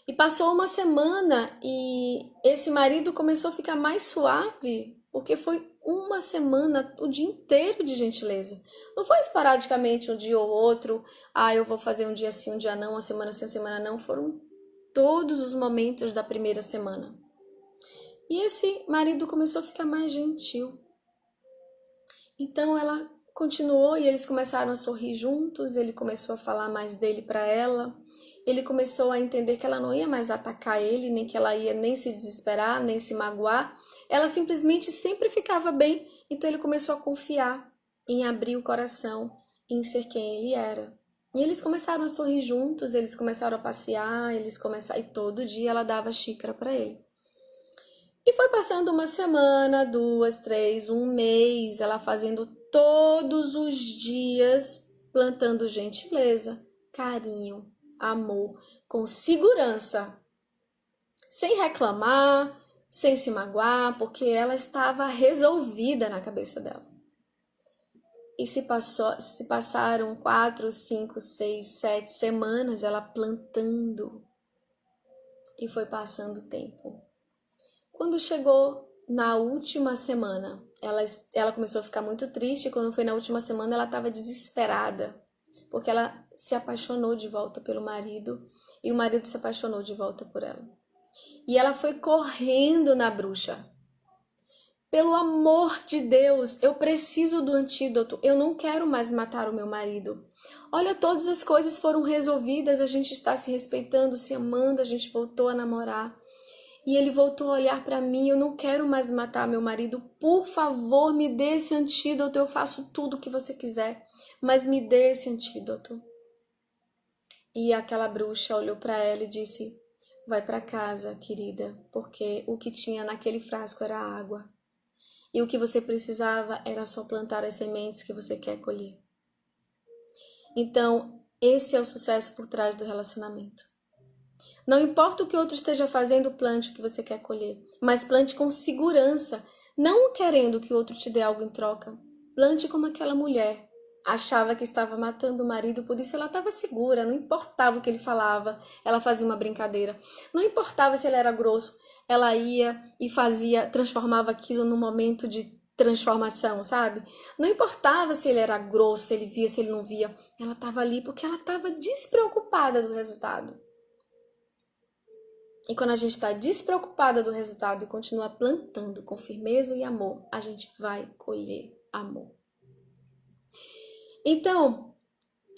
E passou uma semana e esse marido começou a ficar mais suave, porque foi uma semana, o dia inteiro de gentileza. Não foi esporadicamente um dia ou outro, eu vou fazer um dia sim, um dia não, uma semana sim, uma semana não. Foram todos os momentos da primeira semana. E esse marido começou a ficar mais gentil. Então ela continuou e eles começaram a sorrir juntos, ele começou a falar mais dele para ela. Ele começou a entender que ela não ia mais atacar ele, nem que ela ia nem se desesperar, nem se magoar. Ela simplesmente sempre ficava bem. Então ele começou a confiar em abrir o coração, em ser quem ele era. E eles começaram a sorrir juntos, eles começaram a passear, e todo dia ela dava xícara para ele. E foi passando uma semana, duas, três, um mês, ela fazendo todos os dias, plantando gentileza, carinho, amor, com segurança, sem reclamar, sem se magoar, porque ela estava resolvida na cabeça dela. E se passaram 4, 5, 6, 7 semanas ela plantando. E foi passando o tempo. Quando chegou na última semana, ela começou a ficar muito triste. Quando foi na última semana, ela estava desesperada, porque ela se apaixonou de volta pelo marido e o marido se apaixonou de volta por ela. E ela foi correndo na bruxa. Pelo amor de Deus, eu preciso do antídoto. Eu não quero mais matar o meu marido. Olha, todas as coisas foram resolvidas, a gente está se respeitando, se amando, a gente voltou a namorar. E ele voltou a olhar para mim, eu não quero mais matar meu marido. Por favor, me dê esse antídoto, eu faço tudo o que você quiser, mas me dê esse antídoto. E aquela bruxa olhou para ela e disse: vai para casa, querida, porque o que tinha naquele frasco era água. E o que você precisava era só plantar as sementes que você quer colher. Então, esse é o sucesso por trás do relacionamento. Não importa o que o outro esteja fazendo, plante o que você quer colher. Mas plante com segurança, não querendo que o outro te dê algo em troca. Plante como aquela mulher. Achava que estava matando o marido, por isso ela estava segura, não importava o que ele falava, ela fazia uma brincadeira. Não importava se ele era grosso, ela ia e fazia, transformava aquilo num momento de transformação, sabe? Não importava se ele era grosso, se ele via, se ele não via. Ela estava ali porque ela estava despreocupada do resultado. E quando a gente está despreocupada do resultado e continua plantando com firmeza e amor, a gente vai colher amor. Então,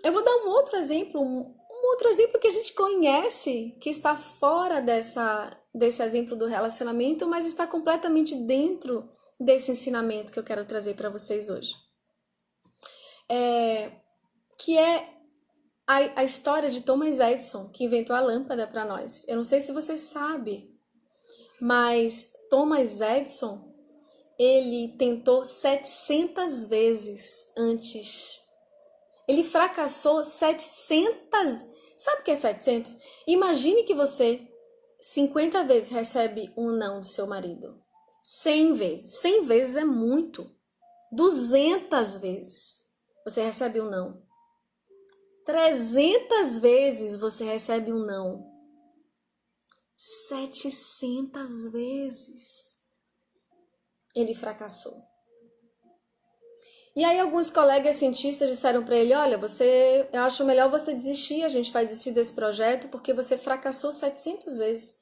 eu vou dar um outro exemplo que a gente conhece, que está fora desse exemplo do relacionamento, mas está completamente dentro desse ensinamento que eu quero trazer para vocês hoje. Que é a história de Thomas Edison, que inventou a lâmpada para nós. Eu não sei se você sabe, mas Thomas Edison, ele tentou 700 vezes antes. Ele fracassou 700. Sabe o que é 700? Imagine que você 50 vezes recebe um não do seu marido. 100 vezes. 100 vezes é muito. 200 vezes você recebe um não. 300 vezes você recebe um não. 700 vezes ele fracassou. E aí alguns colegas cientistas disseram para ele: olha, eu acho melhor você desistir, a gente vai desistir desse projeto porque você fracassou 700 vezes.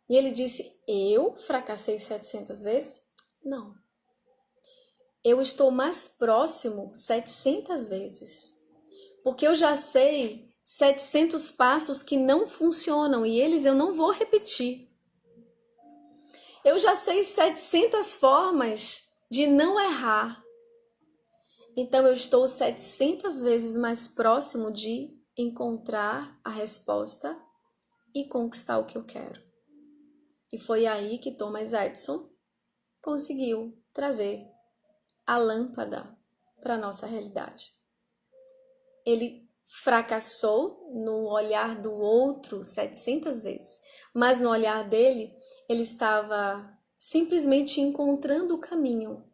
E ele disse: eu fracassei 700 vezes? Não. Eu estou mais próximo 700 vezes. Porque eu já sei 700 passos que não funcionam e eles eu não vou repetir. Eu já sei 700 formas de não errar. Então eu estou 700 vezes mais próximo de encontrar a resposta e conquistar o que eu quero. E foi aí que Thomas Edison conseguiu trazer a lâmpada para a nossa realidade. Ele fracassou no olhar do outro 700 vezes, mas no olhar dele, ele estava simplesmente encontrando o caminho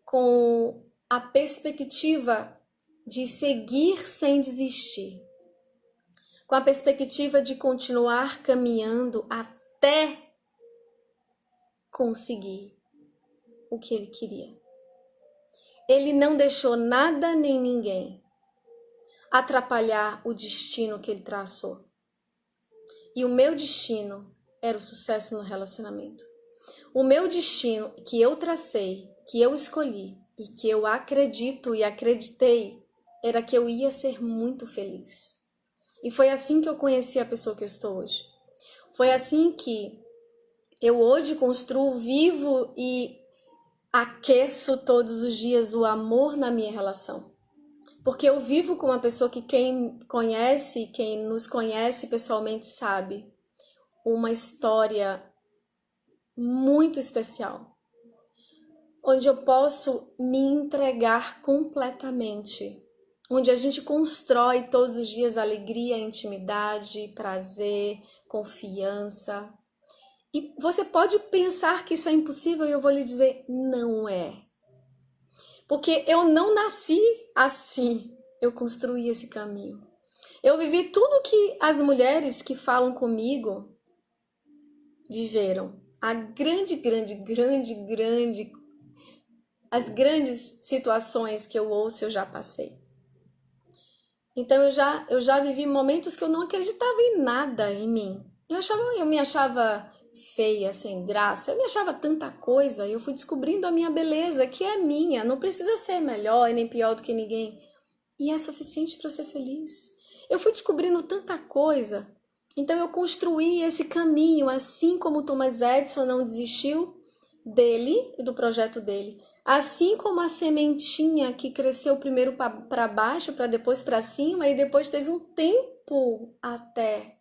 com a perspectiva de seguir sem desistir, com a perspectiva de continuar caminhando até conseguir o que ele queria. Ele não deixou nada nem ninguém atrapalhar o destino que ele traçou. E o meu destino era o sucesso no relacionamento. O meu destino que eu tracei, que eu escolhi e que eu acredito e acreditei era que eu ia ser muito feliz. E foi assim que eu conheci a pessoa que eu estou hoje. Foi assim que eu hoje construo, vivo e aqueço todos os dias o amor na minha relação. Porque eu vivo com uma pessoa que quem nos conhece pessoalmente sabe, uma história muito especial, onde eu posso me entregar completamente, onde a gente constrói todos os dias alegria, intimidade, prazer, confiança. E você pode pensar que isso é impossível e eu vou lhe dizer, não é. Porque eu não nasci assim, eu construí esse caminho. Eu vivi tudo que as mulheres que falam comigo viveram. As grandes situações que eu ouço eu já passei. Então eu já vivi momentos que eu não acreditava em nada em mim. Eu me achava feia, sem graça, eu me achava tanta coisa, e eu fui descobrindo a minha beleza, que é minha, não precisa ser melhor e nem pior do que ninguém. E é suficiente para ser feliz. Eu fui descobrindo tanta coisa, então eu construí esse caminho, assim como Thomas Edison não desistiu dele e do projeto dele. Assim como a sementinha que cresceu primeiro para baixo, para depois para cima, e depois teve um tempo até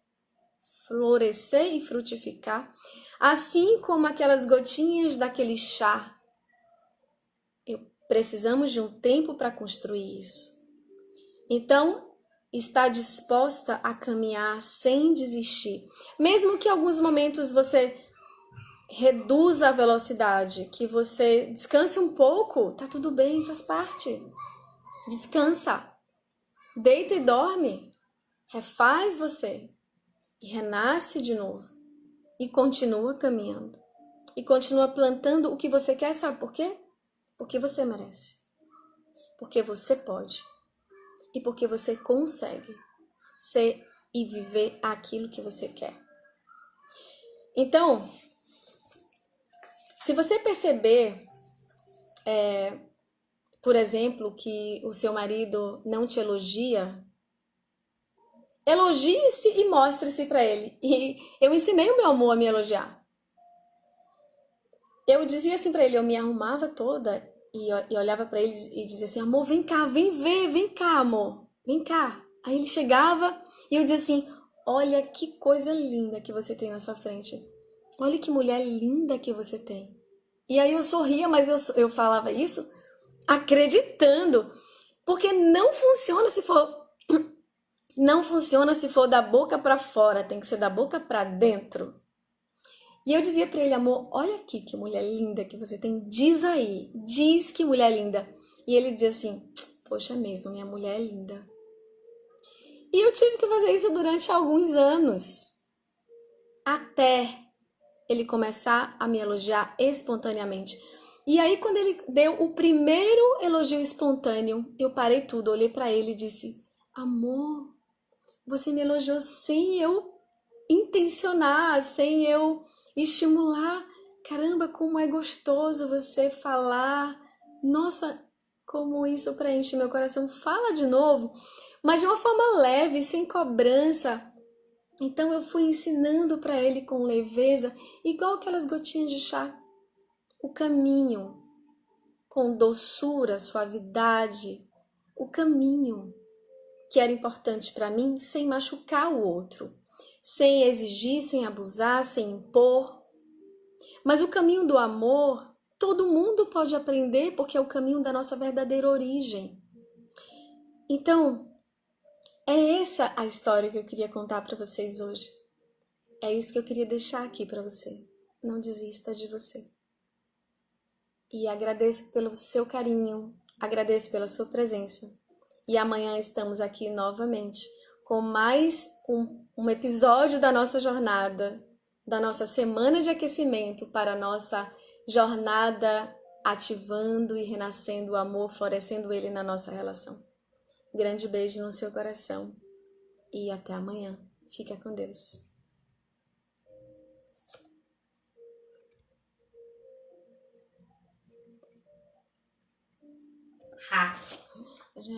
florescer e frutificar. Assim como aquelas gotinhas daquele chá, precisamos de um tempo para construir isso. Então, está disposta a caminhar sem desistir. Mesmo que em alguns momentos você reduza a velocidade, que você descanse um pouco, tá tudo bem, faz parte. Descansa. Deita e dorme. Refaz você. E renasce de novo. E continua caminhando. E continua plantando o que você quer, sabe por quê? Porque você merece. Porque você pode. E porque você consegue ser e viver aquilo que você quer. Então, se você perceber, por exemplo, que o seu marido não te elogia, elogie-se e mostre-se para ele. E eu ensinei o meu amor a me elogiar. Eu dizia assim para ele, eu me arrumava toda e olhava para ele e dizia assim, amor, vem cá, vem ver, vem cá, amor, vem cá. Aí ele chegava e eu dizia assim, olha que coisa linda que você tem na sua frente. Olha que mulher linda que você tem. E aí eu sorria, mas eu falava isso acreditando. Porque não funciona se for da boca para fora, tem que ser da boca para dentro. E eu dizia para ele, amor, olha aqui que mulher linda que você tem, diz aí, diz que mulher linda. E ele dizia assim, poxa mesmo, minha mulher é linda. E eu tive que fazer isso durante alguns anos, até ele começar a me elogiar espontaneamente. E aí, quando ele deu o primeiro elogio espontâneo, eu parei tudo, olhei para ele e disse, amor, você me elogiou sem eu intencionar, sem eu estimular. Caramba, como é gostoso você falar. Nossa, como isso preenche meu coração. Fala de novo, mas de uma forma leve, sem cobrança. Então eu fui ensinando para ele com leveza, igual aquelas gotinhas de chá, o caminho, com doçura, suavidade, o caminho que era importante para mim, sem machucar o outro, sem exigir, sem abusar, sem impor. Mas o caminho do amor, todo mundo pode aprender, porque é o caminho da nossa verdadeira origem. Então, é essa a história que eu queria contar para vocês hoje. É isso que eu queria deixar aqui para você. Não desista de você. E agradeço pelo seu carinho, agradeço pela sua presença. E amanhã estamos aqui novamente com mais um episódio da nossa jornada, da nossa semana de aquecimento para a nossa jornada ativando e renascendo o amor, florescendo ele na nossa relação. Grande beijo no seu coração e até amanhã. Fica com Deus. Ha. Já